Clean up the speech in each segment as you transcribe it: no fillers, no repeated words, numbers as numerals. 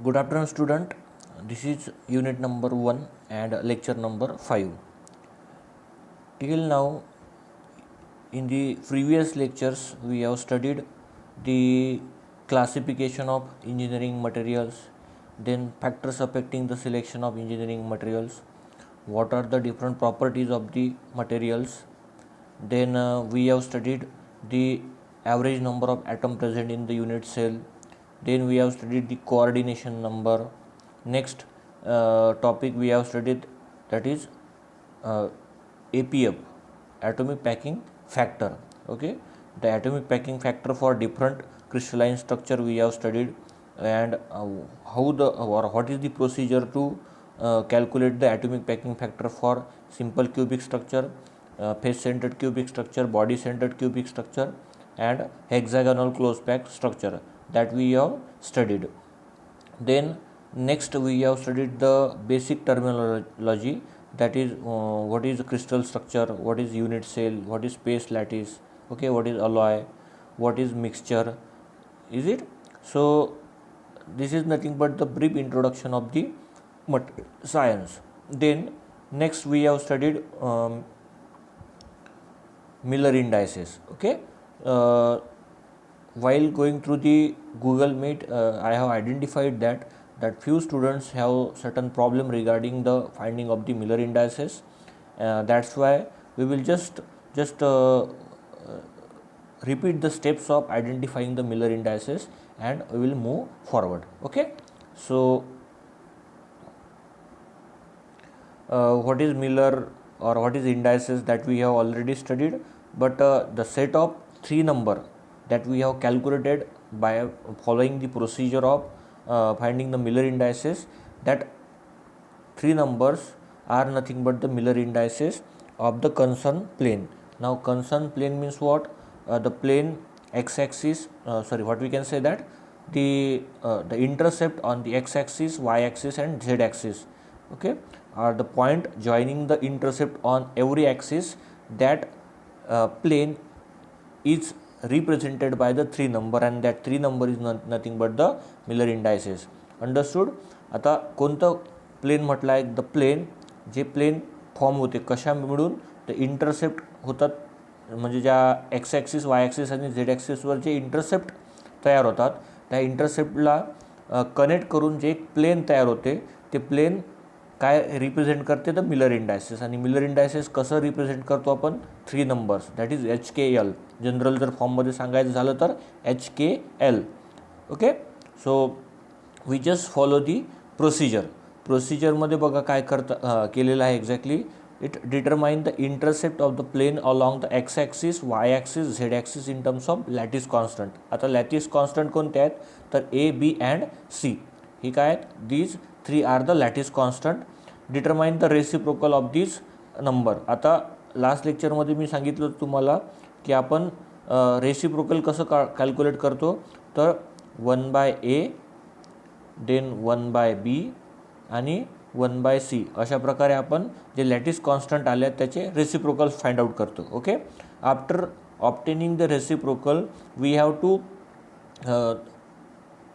Good afternoon, student. This is unit number 1 and lecture number 5. Till now, in the previous lectures, we have studied the classification of engineering materials, then factors affecting the selection of engineering materials, what are the different properties of the materials. Then we have studied the average number of atom present in the unit cell. Then we have studied the coordination number. Next topic we have studied, that is APF, atomic packing factor. Okay, the atomic packing factor for different crystalline structure we have studied, and how the or what is the procedure to calculate the atomic packing factor for simple cubic structure, face centered cubic structure, body centered cubic structure, and hexagonal close packed structure, that we have studied. Then next we have studied the basic terminology, that is what is crystal structure, what is unit cell, what is space lattice, okay, what is alloy, what is mixture, is it? So this is nothing but the brief introduction of the science. Then next we have studied Miller indices. Okay, while going through the Google Meet, I have identified that few students have certain problem regarding the finding of the Miller indices. That's why we will just repeat the steps of identifying the Miller indices, and we will move forward. Okay, so what is Miller or what is indices, that we have already studied, but the set of 3 number that we have calculated by following the procedure of finding the Miller indices, that 3 numbers are nothing but the Miller indices of the concerned plane. Now concerned plane means what? The plane x-axis, what we can say, that the intercept on the x-axis, y-axis and z-axis, okay, are the point joining the intercept on every axis. That plane is represented by the 3 number, and that 3 number is nothing but the Miller indices. Understood? आता कोणतं plain म्हटलं आहे? The plain, जे plain form होते कशा मिळून? तर intercept होतात, म्हणजे ज्या एक्स ॲक्सिस, वाय ॲक्सिस आणि झेड ॲक्सिसवर जे इंटरसेप्ट तयार होतात, त्या इंटरसेप्टला कनेक्ट करून जे एक प्लेन तयार होते, ते प्लेन काय रिप्रेझेंट करते? तर मिलर इंडायसेस. आणि मिलर इंडायसेस कसं रिप्रेझेंट करतो आपण? 3 numbers, that is HKL. General जर फॉर्ममध्ये सांगायचं झालं तर HKL. Okay, so we just follow the procedure. प्रोसिजरमध्ये बघा काय केलेलं आहे exactly. It determine the intercept of the plane along the X axis, Y axis, Z axis in terms of lattice constant. आता लॅटिस कॉन्स्टंट कोणते आहेत? तर A, B and C. ही काय आहेत? These 3 are the lattice constant. Determine the reciprocal of this number. आता last लेक्चरमध्ये मी सांगितलं तुम्हाला की आपण रेसिप्रोकल कसं कॅल्क्युलेट करतो. तर 1/A, देन 1/B आणि 1/C, अशा प्रकारे आपण जे लॅटिस कॉन्स्टंट आले आहेत त्याचे रेसिप्रोकल फाइंड आउट करतो. Okay, after obtaining the reciprocal we have to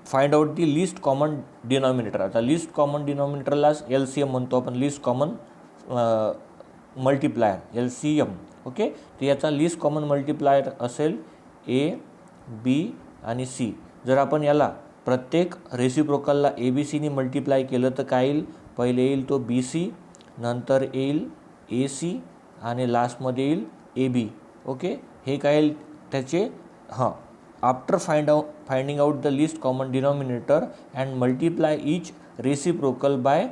find out the least common denominator. आता लिस्ट कॉमन डिनॉमिनेटरलाच LCM म्हणतो आपण, least common multiplier, LCM. Okay, तर याचा लिस्ट कॉमन मल्टिप्लायर असेल A, B आणि C. जर आपण याला प्रत्येक रेसिप्रोकलला ABCनी मल्टिप्लाय केलं तर काय येईल? पहिले येईल तो BC, नंतर येईल AC आणि लास्टमध्ये येईल AB. ओके, हे काय येईल त्याचे? After finding out the least common denominator and multiply each reciprocal by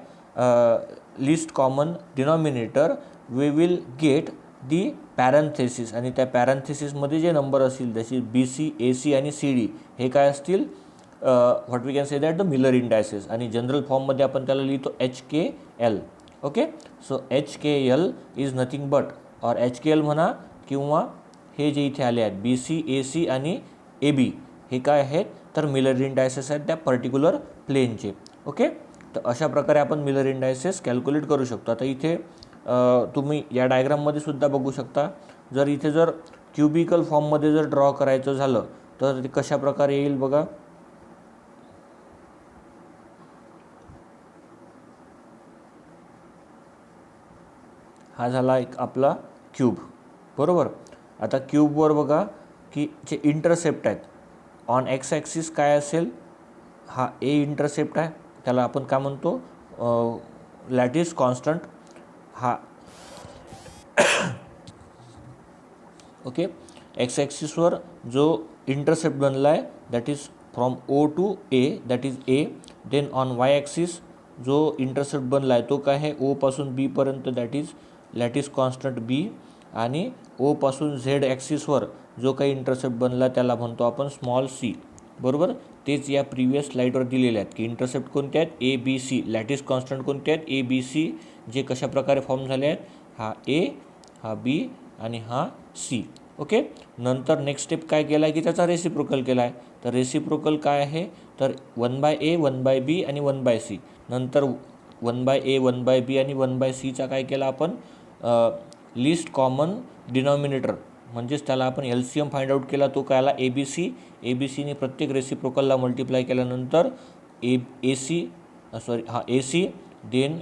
least common denominator, we will get the parenthesis. आणि त्या पॅरेंथेसिसमध्ये जे नंबर असतील जशी BC, AC आणि CD, हे काय असतील? What we can say that the Miller indices. आणि जनरल फॉर्ममध्ये आपण त्याला लिहितो HKL. Okay, so HKL is nothing but, और HKL म्हणा किंवा हे जे इथे आले आहेत BC, AC आणि AB, हे काय आहेत? तर मिलर इंडायसेस आहेत त्या पर्टिक्युलर प्लेनचे. ओके, तर अशा प्रकारे आपण मिलर इंडायसेस कॅल्क्युलेट करू शकतो. आता इथे तुम्ही या डायग्राममध्ये सुद्धा बघू शकता. जर इथे जर क्युबिकल फॉर्ममध्ये जर ड्रॉ करायचं झालं तर ते कशा प्रकारे येईल बघा. हा झाला एक आपला क्यूब, बरोबर. आता क्यूबवर बघा की जे इंटरसेप्ट आहेत ऑन एक्स ॲक्सिस काय असेल, हा ए इंटरसेप्ट आहे, त्याला आपण काय म्हणतो लॅटिस कॉन्स्टंट. हा ओके, एक्स ॲक्सिसवर जो इंटरसेप्ट बनला आहे that is from O to a, that is a. Then on y axis जो इंटरसेप्ट बनला आहे तो काय आहे ओपासून बीपर्यंत, that is lattice constant b. आणि ओपासून झेड ॲक्सिसवर जो काही इंटरसेप्ट बनला त्याला म्हणतो आपण स्मॉल सी, बरोबर. तेच या प्रिव्हियस स्लाईडवर दिलेले आहेत की इंटरसेप्ट कोणते आहेत, a b c. Lattice constant कोणते आहेत, ए बी सी, जे कशा प्रकारे फॉर्म झाले आहेत, हा ए, हा बी आणि हा सी. ओके, नंतर नेक्स्ट स्टेप काय केला आहे की त्याचा रेसिप्रोकल केला आहे. तर रेसिप्रोकल काय आहे, तर 1/a 1/b आणि 1/c. नंतर 1/a 1/b आणि 1/cचा काय केला आपण लिस्ट कॉमन डिनॉमिनेटर, म्हणजेच त्याला आपण LCM फाइंड आउट केला. तो काय आला ABC. ABCने प्रत्येक रेसिप्रोकलला मल्टिप्लाय केल्यानंतर AC. देन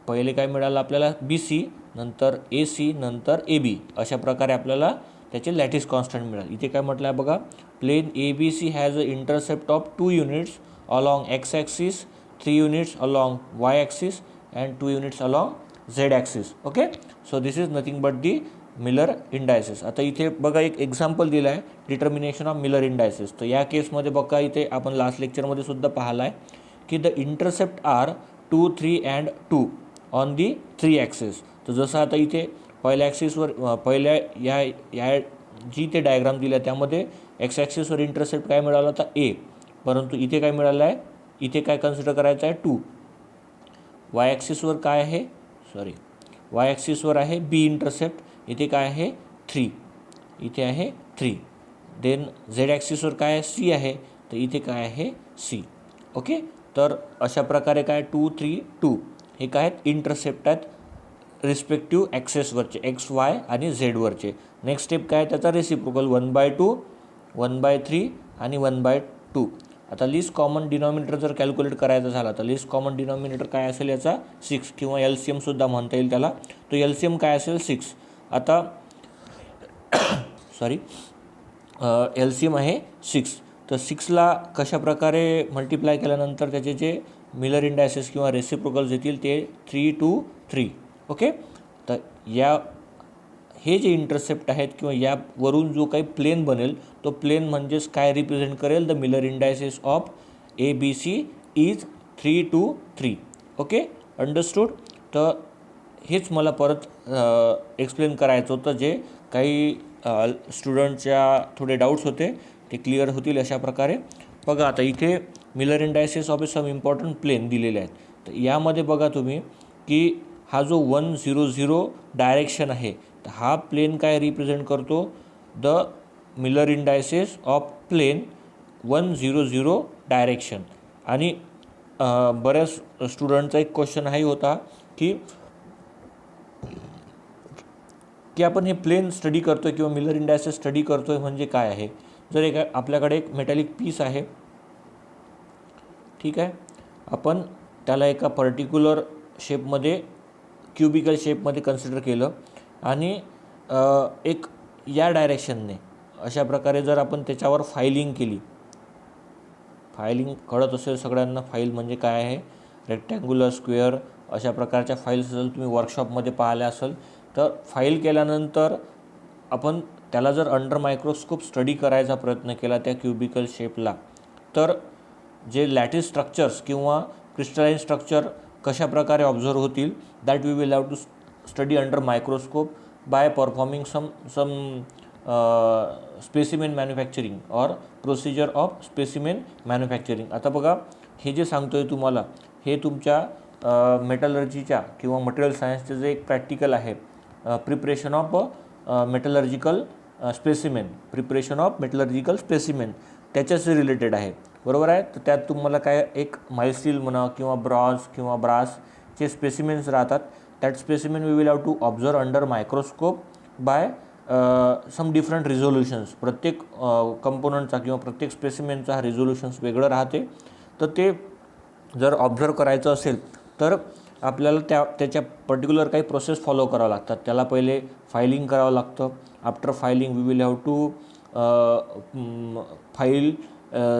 पहिले काय मिळालं आपल्याला BC, नंतर AC, नंतर AB. अशा प्रकारे आपल्याला त्याचे लॅटिस कॉन्स्टंट मिळाले. इथे काय म्हटलं आहे बघा, plane ABC has a intercept of 2 units along x axis, 3 units along y axis and 2 units along z axis. Okay, so this is nothing but the Miller indices. आता इथे बघा एक एक्झाम्पल दिलं आहे, डिटर्मिनेशन ऑफ मिलर इंडायसेस. तर या केसमध्ये बघा इथे आपण लास्ट लेक्चरमध्ये सुद्धा पाहिलं आहे की the intercept are 2, 3 and 2 on the 3 axis. तर जसं आता इथे पहिल्या ॲक्सिसवर पहिल्या या जी ते डायग्राम दिला त्यामध्ये एक्स ॲक्सिसवर इंटरसेप्ट काय मिळाला होता ए, परंतु इथे काय मिळालं आहे, इथे काय कन्सिडर करायचं आहे 2. वाय ॲक्सिसवर काय आहे, वाय ॲक्सिसवर आहे बी इंटरसेप्ट, इथे काय आहे 3, इथे आहे 3. देन झेड ॲक्सिसवर काय आहे सी आहे, तर इथे काय आहे सी. ओके, तर अशा प्रकारे काय 2, 3, 2 हे काय आहेत इंटरसेप्ट आहेत रिस्पेक्टिव्ह ॲक्सेसवरचे, एक्स वाय आणि झेडवरचे. नेक्स्ट स्टेप काय त्याचा रेसिप्रोकल 1/2, 1/3 आणि 1/2. आता लिस्ट कॉमन डिनॉमिनेटर जर कॅल्क्युलेट करायचा झाला तर लिस्ट कॉमन डिनॉमिनेटर काय असेल याचा 6 किंवा LCMसुद्धा म्हणता येईल त्याला. तो LCM काय असेल 6. आता LCM आहे 6. तर 6ला कशा प्रकारे मल्टिप्लाय केल्यानंतर त्याचे जे मिलर इंडायसेस किंवा रेसिप्रोकल्स येतील ते 3, 2, 3. ओके, तर हे जे इंटरसेप्ट आहेत किंवा यावरून जो काही प्लेन बनेल तो प्लेन म्हणजेच काय रिप्रेझेंट करेल, the Miller indices of ABC is 3, 2, 3. Okay, understood. तर हेच मला परत एक्सप्लेन करायचं होतं, जे काही स्टुडंटच्या थोडे डाऊट्स होते ते क्लिअर होतील अशा प्रकारे. बघा आता इथे Miller indices of some important plane दिलेले आहेत. तर यामध्ये बघा तुम्ही की हा जो 1, 0, 0 डायरेक्शन आहे, तर हा प्लेन काय रिप्रेझेंट करतो, the Miller indices of plane 1, 0, 0 direction. आणि बऱ्याच स्टुडंटचा एक क्वेश्चन हाही होता की आपण हे प्लेन स्टडी करतो आहे किंवा मिलर इंडायसेस स्टडी करतो आहे म्हणजे काय आहे. जर आपल्याकडे एक मेटॅलिक पीस आहे, ठीक आहे, आपण त्याला एका पर्टिक्युलर शेपमध्ये क्युबिकल शेपमध्ये कन्सिडर केलं आणि एक या डायरेक्शनने अशा प्रकारे जर आपण त्याच्यावर फायलिंग केली, फायलिंग कळत असेल सगळ्यांना, फाईल म्हणजे काय आहे, रेक्टँग्युलर, स्क्वेअर अशा प्रकारच्या फाईल्स जर तुम्ही वर्कशॉपमध्ये पाहिल्या असेल तर फाईल केल्यानंतर आपण त्याला जर अंडर मायक्रोस्कोप स्टडी करायचा प्रयत्न केला त्या क्युबिकल शेपला, तर जे लॅटिस स्ट्रक्चर्स किंवा क्रिस्टलाइन स्ट्रक्चर कशा प्रकारे ऑब्झर्व होतील, that we will have to study under microscope by performing some specimen manufacturing or procedure of specimen manufacturing. आता बघा हे जे सांगतो आहे तुम्हाला हे तुमच्या मेटलर्जीच्या किंवा मटेरियल सायन्सचे जे एक प्रॅक्टिकल आहे, प्रिपरेशन ऑफ मेटलर्जिकल स्पेसिमेन, त्याच्याशी रिलेटेड आहे, बरोबर आहे. तर त्यात तुम्हाला काय एक माइलस्टील म्हणा किंवा ब्रॉन्झ किंवा ब्रासचे स्पेसिमेन्स राहतात. That specimen we will have to observe under microscope by some different resolutions. प्रत्येक कंपोनंटचा किंवा प्रत्येक स्पेसिमेनचा रिझोल्युशन्स वेगळं राहते. तर ते जर ऑब्झर्व करायचं असेल तर आपल्याला त्याच्या पर्टिक्युलर काही प्रोसेस फॉलो करावं लागतात. त्याला पहिले फायलिंग करावं लागतं. After filing we will have to file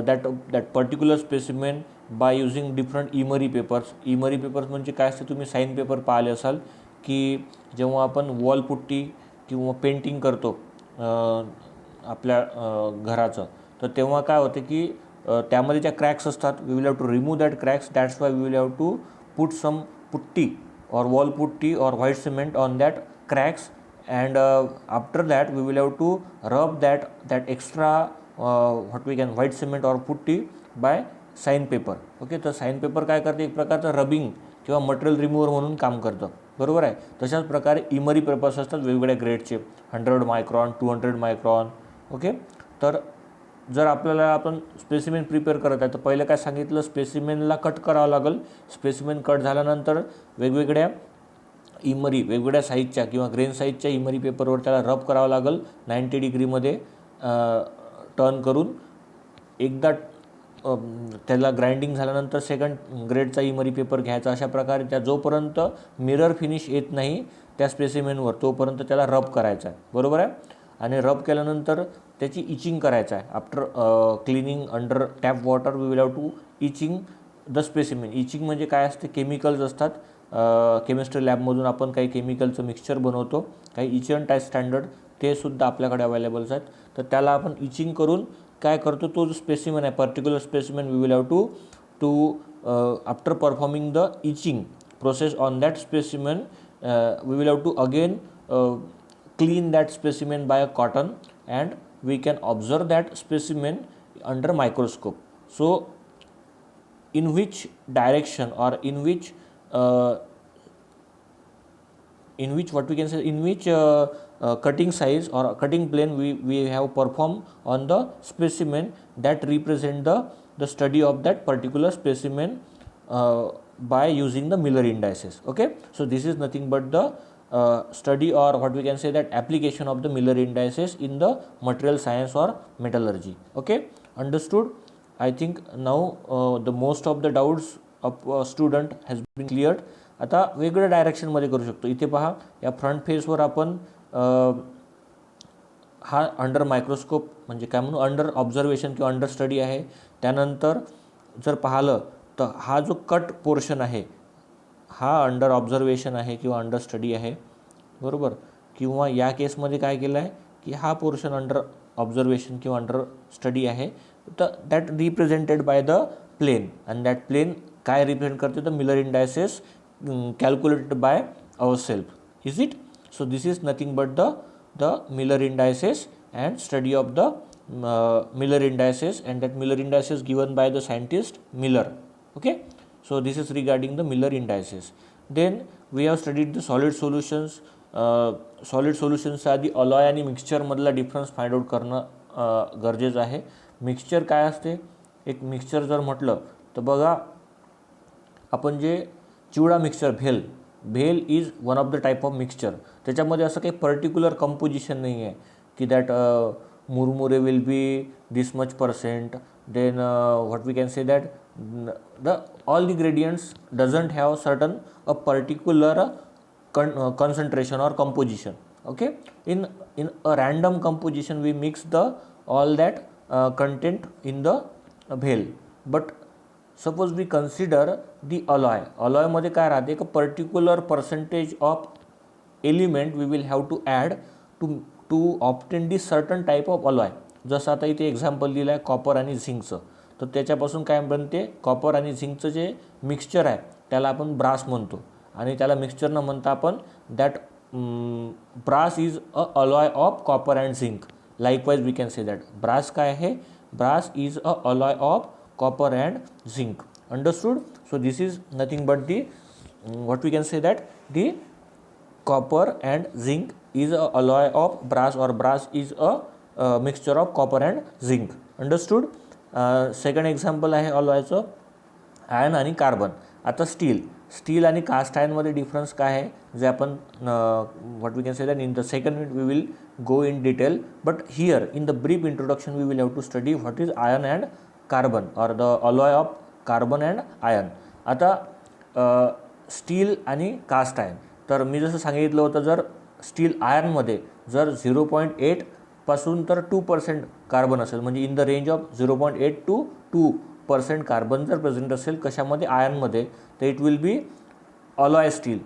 that particular specimen by using different emery papers. Emery papers म्हणजे काय असते, तुम्ही साईन पेपर पाहिले असाल की जेव्हा आपण वॉल पुट्टी किंवा पेंटिंग करतो आपल्या घराचं, तर तेव्हा काय होते की त्यामध्ये ज्या क्रॅक्स असतात, we will have to remove that cracks. That's why we will have to put some putty or wall putty or white cement on that cracks, and after that we will have to rub that extra what we can white cement or putty by sand paper. Okay, तर sand paper काय करते, एक प्रकारचं rubbing किंवा material remover म्हणून काम करतं, बरोबर आहे. तशाच प्रकारे इमरी पेपर्स असतात वेगवेगळ्या ग्रेडचे, 100 मायक्रॉन, 200 मायक्रॉन. ओके, तर जर आपल्याला आपण स्पेसिमेन प्रिपेअर करत आहे तर पहिलं काय सांगितलं, स्पेसिमेनला कट करावं लागेल. स्पेसिमेन कट झाल्यानंतर वेगवेगळ्या इमरी, वेगवेगळ्या साईजच्या किंवा ग्रेन साईजच्या इमरी पेपरवर त्याला रब करावं लागेल 90 डिग्रीमध्ये टर्न करून. एकदा त्याला ग्राइंडिंग झाल्यानंतर सेकंड ग्रेडचा इमरी पेपर घ्यायचा. अशा प्रकारे त्या जोपर्यंत मिरर फिनिश येत नाही त्या स्पेसिमेनवर तोपर्यंत त्याला रब करायचा आहे, बरोबर आहे. आणि रब केल्यानंतर त्याची इचिंग करायचं आहे. After cleaning under tap water we will have to etching the specimen. Etching म्हणजे काय असते, केमिकल्स असतात. केमिस्ट्री लॅबमधून आपण काही केमिकलचं मिक्सचर बनवतो, काही इचंट आहे स्टँडर्ड, ते सुद्धा आपल्याकडे अवेलेबल्स आहेत. तर त्याला आपण इचिंग करून काय करतो, तो जो स्पेसिमेन आहे particular specimen we will have to after performing the etching process on that specimen we will have to again clean that specimen by a cotton, and we can observe that specimen under microscope. So in which direction or in which what we can say, in which cutting size or cutting plane we have performed on the specimen that represent the study of that particular specimen by using the Miller indices. Okay, so this is nothing but the study or what we can say that application of the Miller indices in the material science or metallurgy. Okay, understood. I think now the most of the doubts of student has been cleared. आता वेगवेगळ्या डायरेक्शनमध्ये करू शकतो. इथे पहा, या front फेसवर आपण हा under microscope म्हणजे काय म्हणू, अंडर ऑब्झर्वेशन किंवा अंडर स्टडी आहे. त्यानंतर जर पाहिलं तर हा जो कट पोर्शन आहे हा अंडर ऑब्झर्वेशन आहे किंवा अंडर स्टडी आहे, बरोबर. किंवा या केसमध्ये काय केलं आहे की हा पोर्शन अंडर ऑब्झर्वेशन किंवा अंडर स्टडी आहे. तर that represented by the plane, and that plane काय रिप्रेझेंट करते, the Miller indices calculated by our self. Is it? So this is nothing but the Miller indices and study of the Miller indices, and that Miller indices given by the scientist Miller. Okay, so this is regarding the Miller indices. Then we have studied the solid solutions. Solid सोल्युशन्सच्या आधी alloy आणि मिक्सचरमधला difference find out करणं गरजेचं आहे. Mixture काय असते, एक mixture जर म्हटलं तर बघा, आपण जे chivda mixture bhel is one of the type of mixture. त्याच्यामध्ये असं काही पर्टिक्युलर कंपोजिशन नाही आहे की दॅट मुरमुरे will be this much %. Then what we can say that all the gradients doesn't have certain a particular concentration or composition. Okay, in a random composition we mix the all that content in the bhel. But suppose we consider the alloy मध्ये काय राहते, एक particular percentage of element we will have to add to obtain the certain type of alloy. जसं आता इथे example दिलं आहे copper आणि झिंकचं, तर त्याच्यापासून काय बनते, कॉपर आणि झिंकचं जे मिक्सचर आहे त्याला आपण ब्रास म्हणतो, आणि त्याला मिक्सचर न म्हणता आपण that brass is a alloy of copper and zinc. Likewise we can say that brass काय आहे, brass is a alloy of copper and zinc. Understood? So this is nothing but the what we can say that the copper and zinc is a alloy of brass, और brass is a mixture of copper and zinc. Understood? Second example आहे अलॉयचं iron आणि carbon. आता steel आणि caste आयनमध्ये difference काय आहे, जे आपण what we can say that in the second minute we will go in detail. But here in the brief introduction we will have to study what is iron and carbon, और the alloy of carbon and iron. आता steel आणि cast iron. तर मी जसं सांगितलं होतं, जर steel आयर्नमध्ये जर 0.8 पासून तर 2% कार्बन असेल, म्हणजे in the range of 0.8 to 2% carbon जर प्रेझेंट असेल कशामध्ये, आयर्नमध्ये, तर it will be alloy steel.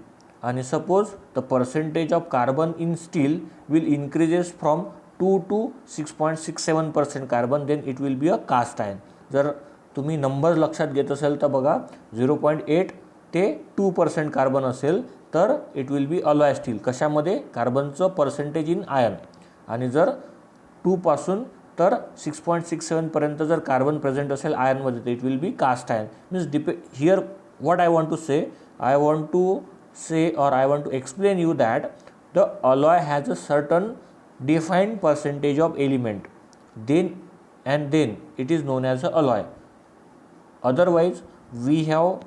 आणि suppose the percentage of carbon in steel will increases from 2 to 6.67% carbon, then it will be a cast iron. जर तुम्ही number लक्षात घेत असेल तर बघा, 0.8 ते 2% कार्बन असेल तर it will be alloy steel. कशामध्ये, कार्बनचं पर्सेंटेज इन आयर्न. आणि जर 2 पासून तर 6.67पर्यंत जर कार्बन प्रेझेंट असेल आयर्नमध्ये तर it will be cast iron. Means here what I want to say, I want to say or I want to explain you that the alloy has a certain defined percentage of element, then it is known as a alloy. Otherwise we have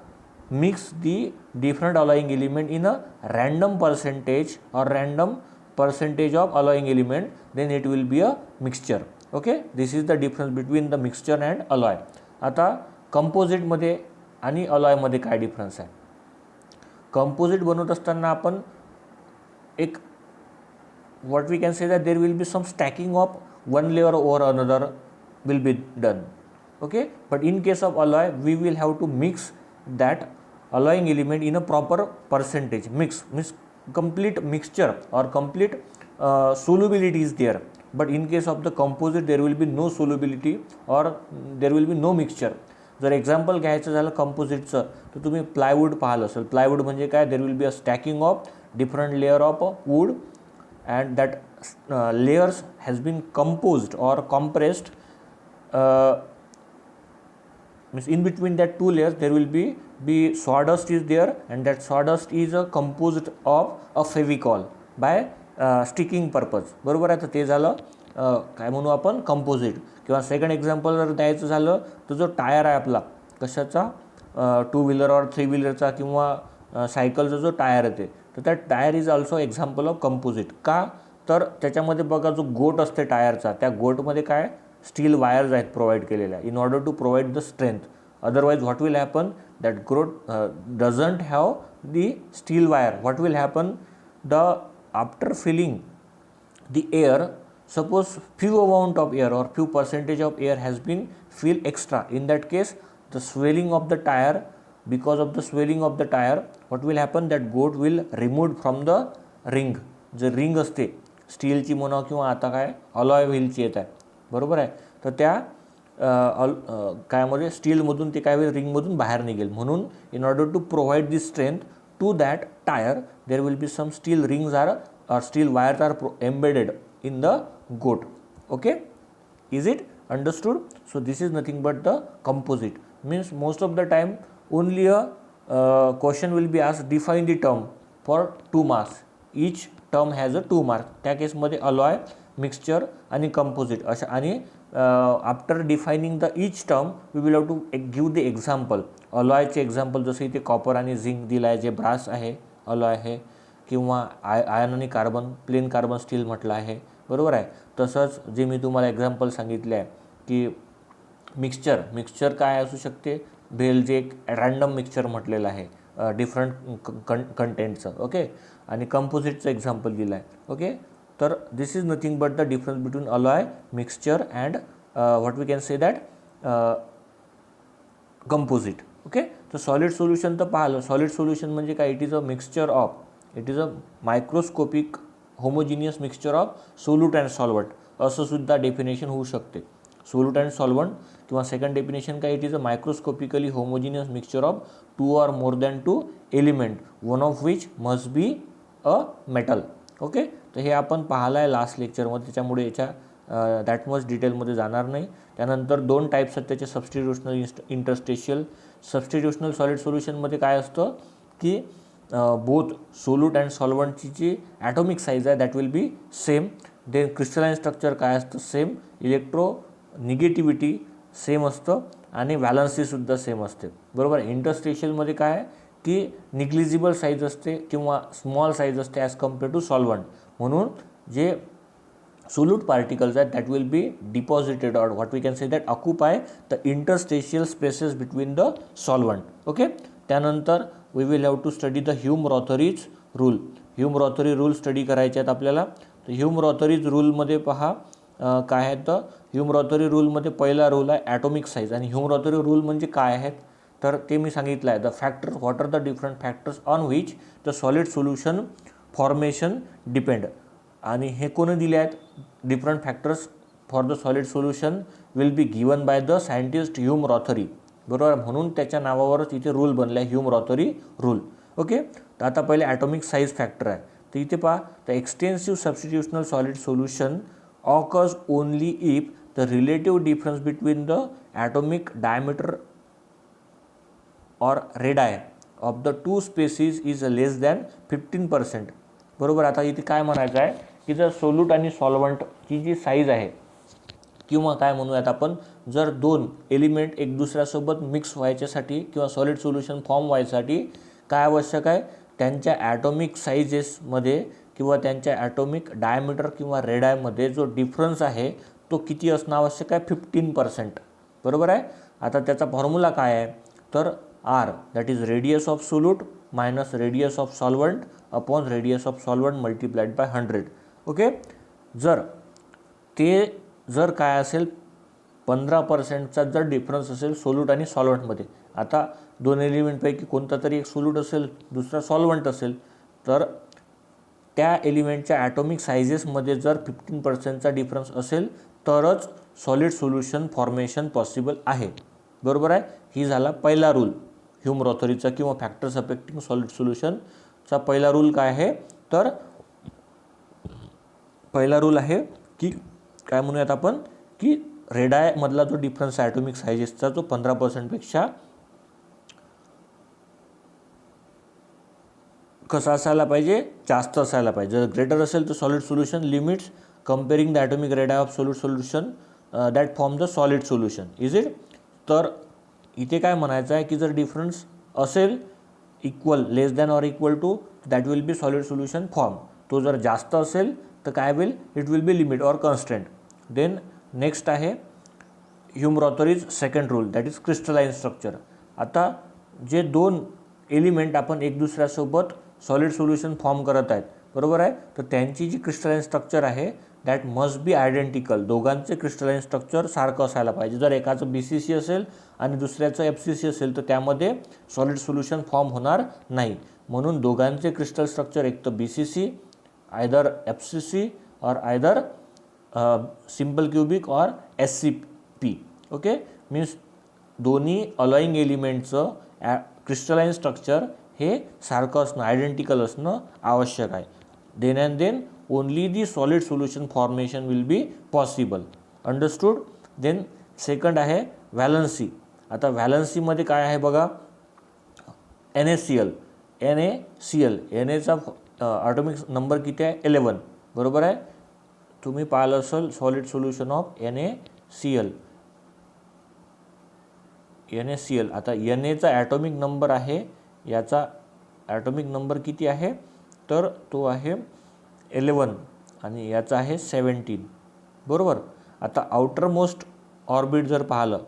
mixed the different alloying element in a random percentage or random percentage of alloying element, then it will be a mixture. Okay, this is the difference between the mixture and alloy. आता composite मध्ये आणि अलॉयमध्ये काय difference आहे. Composite बनवत असताना आपण एक what we can say that there will be some stacking of one layer over another will be done. Okay, but in case of alloy we will have to mix that alloying element in a proper percentage. Means complete mixture or complete solubility is there, but in case of the composite there will be no solubility or there will be no mixture. जर example घ्यायचं झालं कंपोजिटचं तर तुम्ही plywood पाहिलं असेल. Plywood म्हणजे काय, there will be a stacking of different layer of wood and that layers has been composed or compressed, means in between that two layers there will be sawdust is there, and that sawdust is composed of a Fevicol by sticking purpose. बरोबर आहे. तर ते झालं काय म्हणू आपण composite. किंवा second example जर द्यायचं झालं तर जो टायर आहे आपला कशाचा, 2 व्हीलर और 3 व्हीलरचा किंवा सायकलचा जो टायर येते, तर त्या tyre is also example of composite. का, तर त्याच्यामध्ये बघा जो गोट असते टायरचा, त्या गोटमध्ये काय स्टील वायर्स आहेत प्रोव्हाइड केलेल्या in order to provide the strength. Otherwise what will happen, that गोट doesn't have the steel wire. What will happen, the after filling the air, suppose few amount of air or few percentage of air has been filled extra, in that case the swelling of the tire, because of the swelling of the tire what will happen, that goat will removed from the ring. जे ring असते स्टीलची म्हणा किंवा आता काय alloy व्हीलची येत आहे, बरोबर आहे, तर त्या कायमध्ये स्टीलमधून ते काय होईल, रिंगमधून बाहेर निघेल. म्हणून in order to provide this strength to that tyre there will be some steel rings are or steel wires are embedded in the goat. Okay, is it understood? So this is nothing but the composite. Means most of the time only a question will be asked, define the term for 2 marks. Each term has a 2 marks. त्या केसमध्ये alloy, mixture आणि composite अशा. आणि after defining the each term we will have to give the example. अलॉयचे example जसं इथे copper आणि zinc दिलं आहे, जे ब्रास आहे अलॉय आहे, किंवा आयर्न आणि कार्बन, प्लेन कार्बन स्टील म्हटलं आहे, बरोबर आहे. तसंच जे मी तुम्हाला एक्झाम्पल सांगितले आहे की मिक्सचर काय असू शकते, भेल जे एक रँडम मिक्सचर म्हटलेलं आहे डिफरंट कंटेंटचं. ओके, आणि कंपोजिटचं एक्झाम्पल दिलं आहे. ओके, तर this is nothing but the difference between alloy, mixture and what we can say that composite. Okay, तर सॉलिड सोल्युशन तर पाहिलं. सॉलिड सोल्युशन म्हणजे काय, it is a mixture of, it is a microscopic homogeneous mixture of solute and solvent, असं सुद्धा definition होऊ शकते. Solute and solvent किंवा सेकंड डेफिनेशन काय, it is a microscopically homogeneous mixture of 2 or more than 2 element, one of which must be a metal. Okay, तर हे आपण पाहिलं आहे लास्ट लेक्चरमध्ये, त्याच्यामुळे याच्या दॅट मच डिटेलमध्ये जाणार नाही. त्यानंतर 2 टाईप्स आहेत त्याचे, सबस्टिट्यूशनल, इंटरस्टेशियल. सबस्टिट्यूशनल सॉलिड सोल्युशनमध्ये काय असतं की बोथ सोल्यूट अँड सॉल्वंटची जी ॲटॉमिक साईज आहे that will be same. Then crystalline structure काय असतं, सेम. इलेक्ट्रो निगेटिव्हिटी सेम असतं आणि व्हॅलन्सीसुद्धा सेम असते, बरोबर. इंटरस्टेशियलमध्ये काय आहे की निग्लिजिबल साईज असते किंवा स्मॉल साईज असते ॲज कम्पेअर टू सॉल्वंट. म्हणून जे सोल्यूट पार्टिकल्स आहेत that will be deposited or what we can say that occupy the interstitial spaces between the solvent. Okay, त्यानंतर we will have to study the Hume Rothery's rule. Hume Rothery rule study करायचे आहेत आपल्याला. तर ह्यूम-रॉथरीज रूलमध्ये पहा काय आहे, तर ह्यूम-रॉथरी रूलमध्ये पहिला रूल आहे ॲटॉमिक साईज. आणि ह्यूम-रॉथरी रूल म्हणजे काय आहेत, तर ते मी सांगितलं आहे. The factors, what are the different factors on which the solid solution formation depend. आणि हे कोणी दिले आहेत, different factors for the solid solution will be given by the scientist Hume Rothery. बरोबर, म्हणून त्याच्या नावावरच इथे रूल बनला आहे ह्यूम-रॉथरी रूल. ओके, तर आता पहिले ॲटॉमिक साईज फॅक्टर आहे. तर इथे पहा, the extensive substitutional solid solution occurs only if the relative difference between the atomic diameter और radii of the two species is less than 15%. बरोबर, आता इथे काय म्हणायचं आहे की जर सोल्यूट आणि सॉल्वंटची जी साईज आहे, किंवा काय म्हणूयात आपण, जर दोन एलिमेंट एक दुसऱ्यासोबत मिक्स व्हायच्यासाठी किंवा सॉलिड सोल्युशन फॉर्म व्हायसाठी काय आवश्यक आहे, त्यांच्या ॲटॉमिक साईजेसमध्ये किंवा त्यांच्या ॲटॉमिक डायमीटर किंवा रेडायमध्ये जो डिफरन्स आहे तो किती असणं आवश्यक आहे, 15%. बरोबर आहे. आता त्याचा फॉर्म्युला काय आहे, तर R, that is radius of solute minus radius of solvent upon radius of solvent multiplied by 100. Okay, जर काय असेल 15%चा जर डिफरन्स असेल सोल्यूट आणि सॉल्वंटमध्ये, आता दोन एलिमेंटपैकी कोणता तरी एक सोल्यूट असेल, दुसरा सॉल्वंट असेल, तर त्या एलिमेंटच्या ॲटॉमिक सायझेसमध्ये जर 15%चा डिफरन्स असेल तरच सॉलिड सोल्युशन फॉर्मेशन पॉसिबल आहे. बरोबर आहे. ही झाला पहिला रूल ह्यूम-रॉथरीचा किंवा फॅक्टर्स अफेक्टिंग सॉलिड सोल्युशनचा. पहिला रूल काय आहे, तर पहिला रूल आहे की काय म्हणूयात आपण, की रेडायमधला जो डिफरन्स आहे ॲटॉमिक सायझेसचा तो 15%पेक्षा कसा असायला पाहिजे, जास्त असायला पाहिजे. जर ग्रेटर असेल तर solid solution limits comparing the atomic radii of solid solution that form the solid solution. Is it. तर इथे काय म्हणायचं आहे की जर डिफरन्स असेल equal, less than or equal to, that will be solid solution form. तो जर जास्त असेल तर काय will, it will be limit or constant. Then next आहे Hume Rothery's second rule, that is crystalline structure. आता जे दोन एलिमेंट आपण एक दुसऱ्यासोबत सॉलिड सोल्युशन फॉर्म करत आहेत, बरोबर आहे, तर त्यांची जी क्रिस्टलाइन स्ट्रक्चर आहे दॅट मस्ट बी आयडेंटिकल. दोघांचे क्रिस्टलाइन स्ट्रक्चर सारखं असायला पाहिजे. जर एकाचं BCC असेल आणि दुसऱ्याचं FCC असेल तर त्यामध्ये सॉलिड सोल्युशन फॉर्म होणार नाही. म्हणून दोघांचे क्रिस्टल स्ट्रक्चर एक तर BCC, either FCC or either simple cubic or SCP. Okay, means दोन्ही अलॉइंग एलिमेंटचं क्रिस्टलाइन स्ट्रक्चर हे सारखं असणं, आयडेंटिकल असणं आवश्यक आहे. Then and then only the solid solution formation will be possible. Understood. Then second आहे व्हॅलन्सी. आता व्हॅलन्सीमध्ये काय आहे बघा, NaCl. NaCl ॲटॉमिक नंबर किती आहे, 11. बरोबर आहे. तुम्ही पाहिलं असेल सॉलिड सोल्युशन ऑफ NaCl. आता Na ॲटॉमिक नंबर आहे, याचा ॲटॉमिक नंबर किती आहे, तर तो आहे 11 आणि याचा आहे 17. बरोबर. आता आउटर मोस्ट ऑर्बिट जर पाहिलं,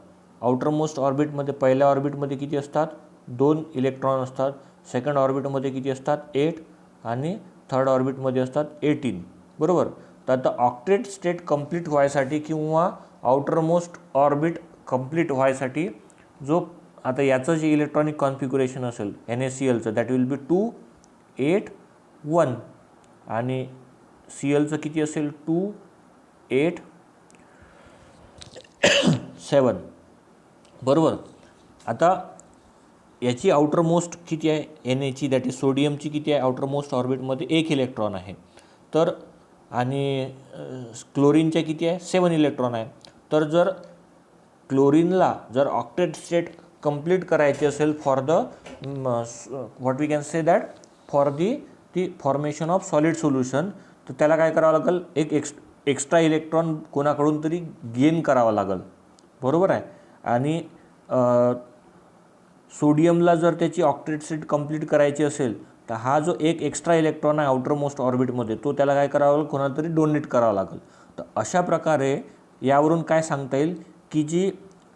आउटर मोस्ट ऑर्बिटमध्ये पहिल्या ऑर्बिटमध्ये किती असतात, 2 इलेक्ट्रॉन असतात. सेकंड ऑर्बिटमध्ये किती असतात, 8 आणि थर्ड ऑर्बिटमध्ये असतात 18. बरोबर. तर आता ऑक्टेट स्टेट कंप्लीट व्हायसाठी किंवा आउटर मोस्ट ऑर्बिट कंप्लीट व्हायसाठी जो आता याचं जे इलेक्ट्रॉनिक कॉन्फिग्युरेशन असेल NaClचं, दॅट विल बी 2, 8, 1 आणि Clचं किती असेल, 2, 8, 7. बरोबर. आता याची आउटर मोस्ट किती आहे Na दॅट इज सोडियमची किती आहे, आउटर मोस्ट ऑर्बिटमध्ये 1 इलेक्ट्रॉन आहे. तर आणि क्लोरीनच्या किती आहे, 7 इलेक्ट्रॉन आहे. तर जर क्लोरीनला जर ऑक्टेट स्टेट कंप्लीट करायची असेल for the what we can say that for the formation of solid solution, तर त्याला काय करावं लागेल, एक एक्स्ट्रा इलेक्ट्रॉन कोणाकडून तरी गेन करावं लागेल. बरोबर आहे. आणि सोडियमला जर त्याची ऑक्टेट स्टेट कंप्लीट करायची असेल तर हा जो एक एक्स्ट्रा इलेक्ट्रॉन आहे आउटर मोस्ट ऑर्बिटमध्ये, तो त्याला काय करावं लागेल, कोणाला तरी डोनेट करावं लागेल. तर अशा प्रकारे यावरून काय सांगता येईल की जी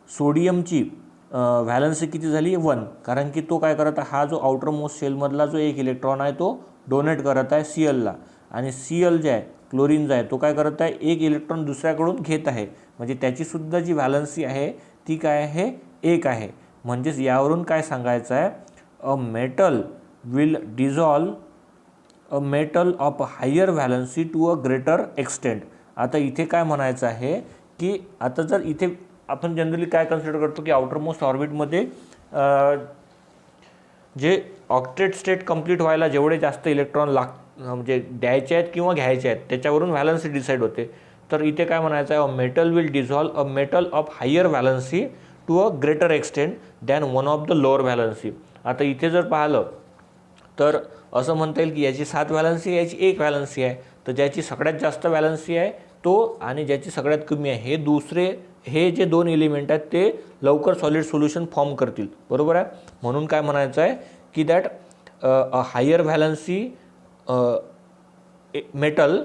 सोडियमची व्हॅलन्सी किती झाली 1, कारण की तो काय करत आहे, हा जो आउटर मोस्ट शेलमधला जो एक इलेक्ट्रॉन आहे तो डोनेट करत आहे Clला, आणि Cl जे आहे क्लोरीन जो आहे तो काय करत आहे, एक इलेक्ट्रॉन दुसऱ्याकडून घेत आहे, म्हणजे त्याचीसुद्धा जी व्हॅलन्सी आहे ती काय आहे, 1 आहे. म्हणजेच यावरून काय सांगायचं आहे, a metal will dissolve a metal of higher valency to a greater extent. आता इथे काय म्हणायचं आहे की आता जर इथे आपण जनरली काय कन्सिडर करतो की आउटर मोस्ट ऑर्बिटमध्ये जे ऑक्टेट स्टेट कंप्लीट व्हायला जेवढे जास्त इलेक्ट्रॉन म्हणजे द्यायचे आहेत किंवा घ्यायचे आहेत त्याच्यावरून व्हॅलन्सी डिसाईड होते. तर इथे काय म्हणायचं आहे, a metal will dissolve a metal of higher valency to a greater extent than one of the lower valency. आता इथे जर पाहिलं तर असं म्हणता येईल की याची 7 व्हॅलन्सी आहे, याची 1 व्हॅलन्सी आहे. तर ज्याची सगळ्यात जास्त व्हॅलन्सी आहे तो आणि ज्याची सगळ्यात कमी आहे, हे जे 2 एलिमेंट आहेत ते लवकर सॉलिड सोल्युशन फॉर्म करतील, बरोबर आहे. म्हणून काय म्हणायचं आहे की that a higher valency metal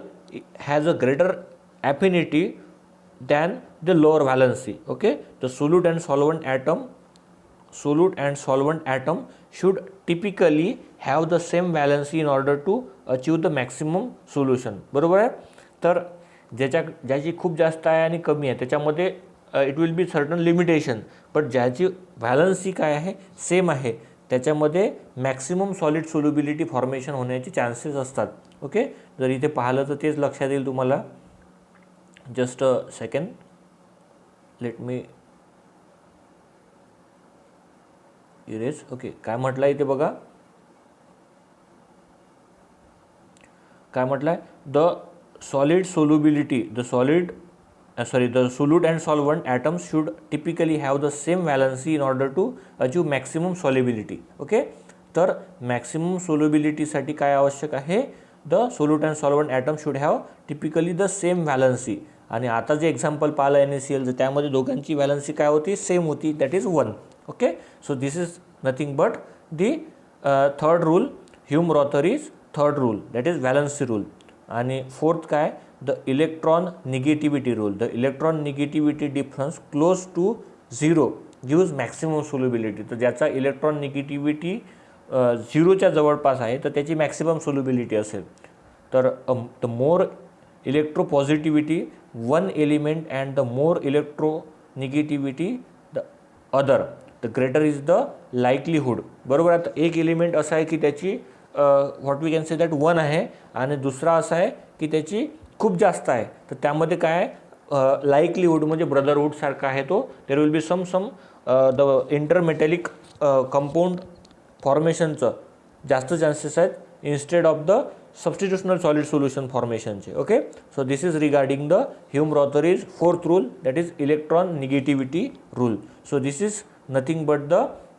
has a greater affinity than the lower valency. Okay, the solute and solvent atom should typically have the same valency in order to achieve the maximum solution. बरोबर आहे. तर ज्याची खूप जास्त आहे आणि कमी आहे त्याच्यामध्ये it will be certain limitation, but ज्याची व्हॅलन्सी काय आहे, सेम आहे, त्याच्यामध्ये मॅक्सिमम सॉलिड सोल्युबिलिटी फॉर्मेशन होण्याचे चान्सेस असतात. ओके, जर इथे पाहिलं तर तेच लक्षात येईल तुम्हाला. Just a second, let me erase. Okay, काय म्हटलं आहे इथे बघा, काय म्हटलं आहे, the solute and solvent atoms should typically have the same valency in order to achieve maximum solubility. Okay, तर मॅक्सिमम सोल्युबिलिटीसाठी काय आवश्यक आहे, the solute and solvent atom should have typically the same valency. आणि आता जे एक्झाम्पल पाहिलं NaCl त्यामध्ये दोघांची व्हॅलन्सी काय होती, सेम होती, that is 1. Okay, so this is nothing but the third rule, Hume Rothery's third rule, that is valency rule. आणि फोर्थ काय, the electron negativity rule. The electron negativity difference close to 0 gives maximum solubility. तर ज्याचा electron negativity 0च्या जवळपास आहे तर त्याची maximum solubility असेल. तर the more electropositivity one element and the more electronegativity the other, the greater is the likelihood. बरोबर. आता एक एलिमेंट असा आहे की त्याची what we can say that 1 आहे आणि दुसरा असा आहे की त्याची खूप जास्त आहे. तर त्यामध्ये काय आहे, लाईकलीहूड म्हणजे ब्रदरहूड सारखा आहे तो. There will be some the intermetallic compound फॉर्मेशनचं जास्त चान्सेस आहेत instead of the substitutional solid solution फॉर्मेशनचे. Okay, so this is regarding the Hume Rothery's fourth rule, that is electron negativity rule. So this is nothing but the